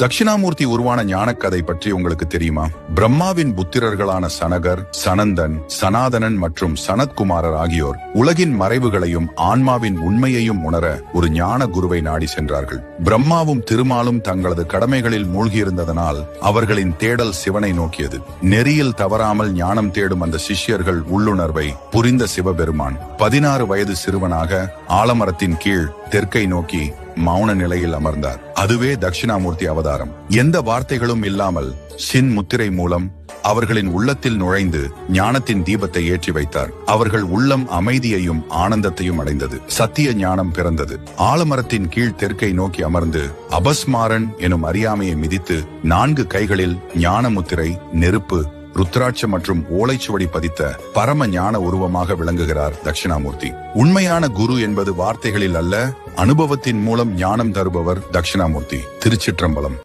தட்சிணாமூர்த்தி உருவான ஞானக்கதை பற்றி உங்களுக்கு தெரியுமா? பிரம்மாவின் புத்திரர்களான சனகர், சனந்தன், சனாதனன் மற்றும் சனத்குமாரர் ஆகியோர் உலகின் மறைவுகளையும் ஆன்மாவின் உண்மையையும் உணர ஒரு ஞான குருவை நாடி சென்றார்கள். பிரம்மாவும் திருமாலும் தங்களது கடமைகளில் மூழ்கியிருந்ததனால் அவர்களின் தேடல் சிவனை நோக்கியது. நெறியில் தவறாமல் ஞானம் தேடும் அந்த சிஷ்யர்கள் உள்ளுணர்வை புரிந்த சிவபெருமான் 16 வயது சிறுவனாக ஆலமரத்தின் கீழ் தெற்கை நோக்கி மௌன நிலையில் அமர்ந்தார். அதுவே தட்சிணாமூர்த்தி அவதாரம். எந்த வார்த்தைகளும் இல்லாமல் சின் முத்திரை மூலம் அவர்களின் உள்ளத்தில் நுழைந்து ஞானத்தின் தீபத்தை ஏற்றி வைத்தார். அவர்கள் உள்ளம் அமைதியையும் ஆனந்தத்தையும் அடைந்தது. சத்திய ஞானம் பிறந்தது. ஆலமரத்தின் கீழ் தெற்கை நோக்கி அமர்ந்து அபஸ்மாரன் எனும் அறியாமையை மிதித்து 4 கைகளில் ஞான முத்திரை, நெருப்பு, ருத்ராட்சம் மற்றும் ஓலைச்சுவடி பதித்த பரம ஞான உருவமாக விளங்குகிறார் தட்சிணாமூர்த்தி. உண்மையான குரு என்பது வார்த்தைகளில் அல்ல, அனுபவத்தின் மூலம் ஞானம் தருபவர் தட்சிணாமூர்த்தி. திருச்சிற்றம்பலம்.